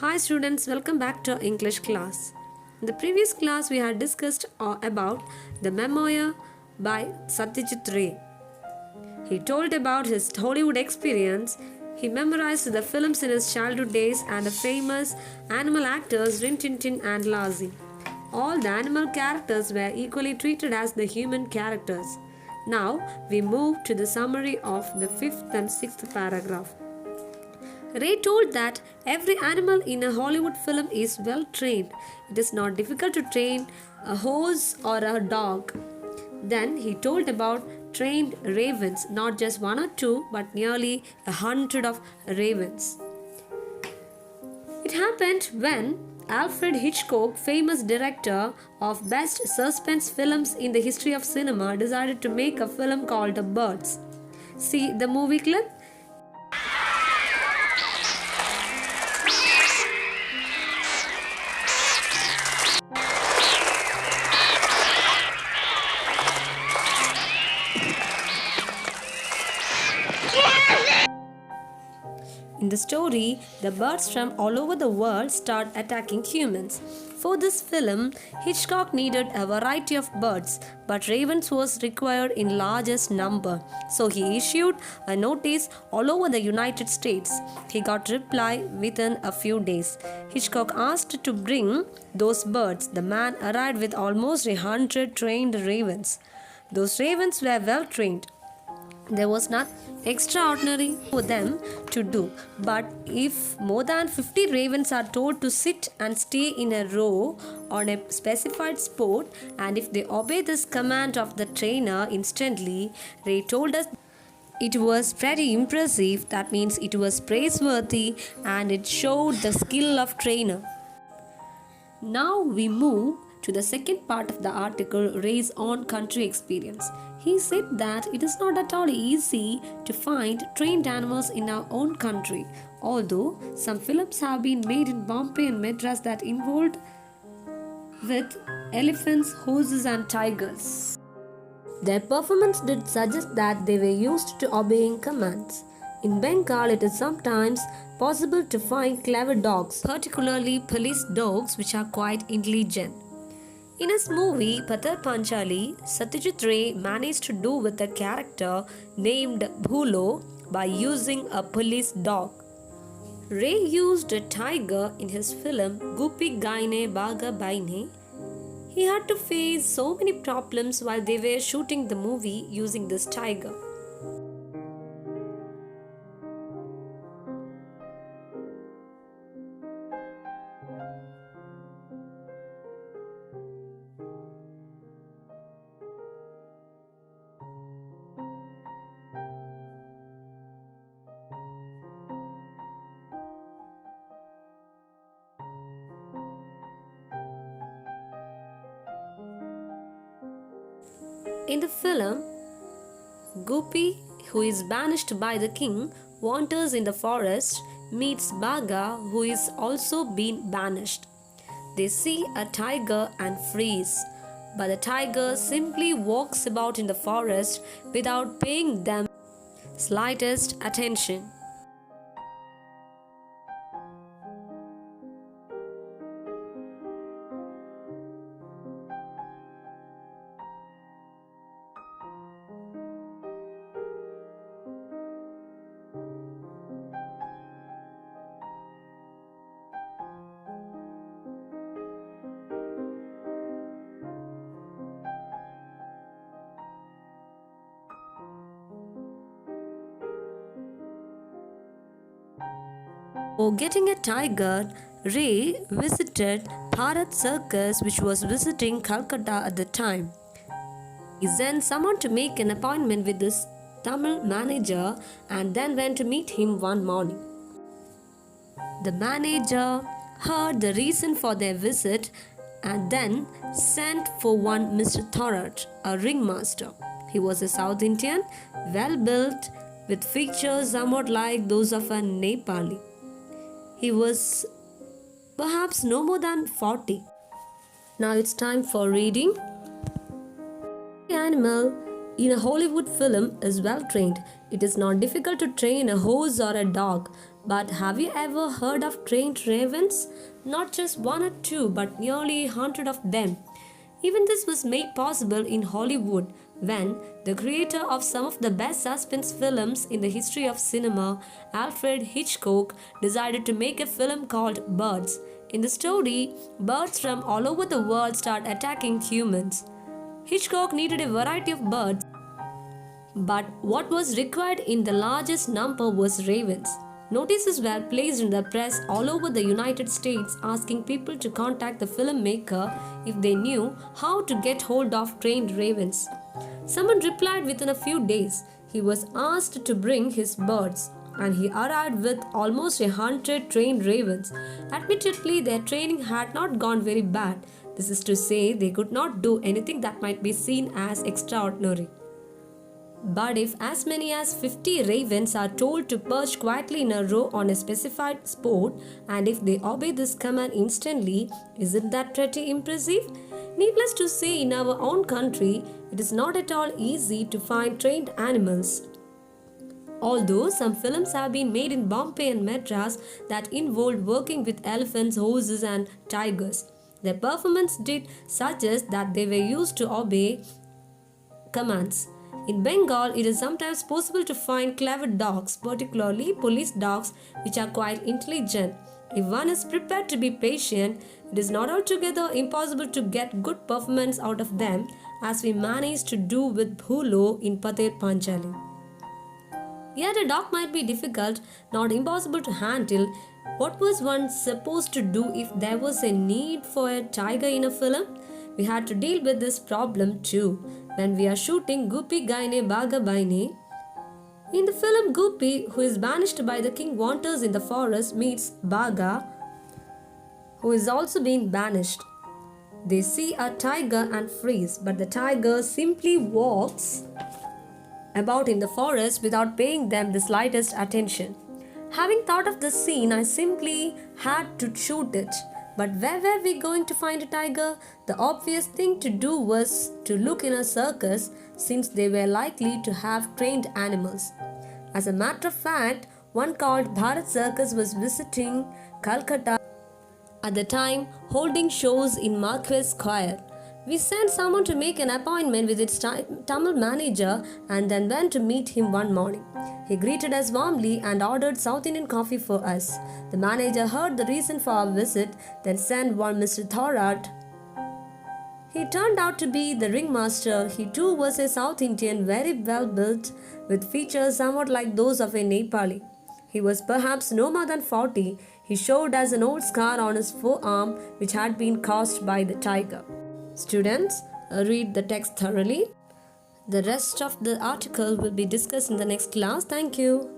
Hi students, welcome back to our English class. In the previous class we had discussed about the memoir by Satyajit Ray. He told about his Hollywood experience. He memorized the films in his childhood days and the famous animal actors Rin Tin Tin and Lassie. All the animal characters were equally treated as the human characters. Now we move to the summary of the fifth and sixth paragraph. Ray told that every animal in a Hollywood film is well trained. It is not difficult to train a horse or a dog. Then he told about trained ravens, not just one or two, but nearly 100 of ravens. It happened when Alfred Hitchcock, famous director of best suspense films in the history of cinema, decided to make a film called The Birds. See the movie clip? In the story, the birds from all over the world start attacking humans. For this film, Hitchcock needed a variety of birds, but ravens was required in largest number. So he issued a notice all over the United States. He got reply within a few days. Hitchcock asked to bring those birds. The man arrived with almost 100 trained ravens. Those ravens were well trained. There was nothing extraordinary for them to do. But if more than 50 ravens are told to sit and stay in a row on a specified spot, and if they obey this command of the trainer instantly, Ray told us it was pretty impressive. That means it was praiseworthy and it showed the skill of trainer. Now we move to the second part of the article, Ray's own country experience. He said that it is not at all easy to find trained animals in our own country, although some films have been made in Bombay and Madras that involved with elephants, horses and tigers. Their performance did suggest that they were used to obeying commands. In Bengal, it is sometimes possible to find clever dogs, particularly police dogs, which are quite intelligent. In his movie Pather Panchali, Satyajit Ray managed to do with a character named Bhulo by using a police dog. Ray used a tiger in his film Gupi Gaine Baga Baine. He had to face so many problems while they were shooting the movie using this tiger. In the film, Gopi, who is banished by the king, wanders in the forest, meets Baga, who is also been banished. They see a tiger and freeze, but the tiger simply walks about in the forest without paying them slightest attention. For getting a tiger, Ray visited Bharat Circus, which was visiting Calcutta at the time. He sent someone to make an appointment with this Tamil manager and then went to meet him one morning. The manager heard the reason for their visit and then sent for one Mr. Thorat, a ringmaster. He was a South Indian, well built, with features somewhat like those of a Nepali. He was perhaps no more than 40. Now it's time for reading. The animal in a Hollywood film is well trained. It is not difficult to train a horse or a dog, But have you ever heard of trained ravens? Not just one or two, but nearly 100 of them. Even this was made possible in Hollywood when the creator of some of the best suspense films in the history of cinema, Alfred Hitchcock, decided to make a film called Birds. In the story, birds from all over the world start attacking humans. Hitchcock needed a variety of birds, but what was required in the largest number was ravens. Notices were placed in the press all over the United States asking people to contact the filmmaker if they knew how to get hold of trained ravens. Someone replied within a few days. He was asked to bring his birds, and he arrived with almost 100 trained ravens. Admittedly, their training had not gone very bad. This is to say, they could not do anything that might be seen as extraordinary. But if as many as 50 ravens are told to perch quietly in a row on a specified spot, and if they obey this command instantly, isn't that pretty impressive? Needless to say, in our own country, it is not at all easy to find trained animals. Although some films have been made in Bombay and Madras that involved working with elephants, horses, and tigers, their performance did suggest that they were used to obey commands. In Bengal, it is sometimes possible to find clever dogs, particularly police dogs, which are quite intelligent. If one is prepared to be patient, it is not altogether impossible to get good performance out of them, as we managed to do with Bhulo in Pather Panchali. Yet a dog might be difficult, not impossible to handle. What was one supposed to do if there was a need for a tiger in a film? We had to deal with this problem too when we are shooting Guppy Gaine Baga Baine. In the film, Guppy, who is banished by the king wanders in the forest, meets Baga, who is also being banished. They see a tiger and freeze, but the tiger simply walks about in the forest without paying them the slightest attention. Having thought of the scene, I simply had to shoot it. But where were we going to find a tiger? The obvious thing to do was to look in a circus, since they were likely to have trained animals. As a matter of fact, one called Bharat Circus was visiting Calcutta at the time, holding shows in Marquess Square. We sent someone to make an appointment with its Tamil manager and then went to meet him one morning. He greeted us warmly and ordered South Indian coffee for us. The manager heard the reason for our visit, then sent one Mr. Thorat. He turned out to be the ringmaster. He too was a South Indian, very well built, with features somewhat like those of a Nepali. He was perhaps no more than 40. He showed us an old scar on his forearm which had been caused by the tiger. Students, read the text thoroughly. The rest of the article will be discussed in the next class. Thank you.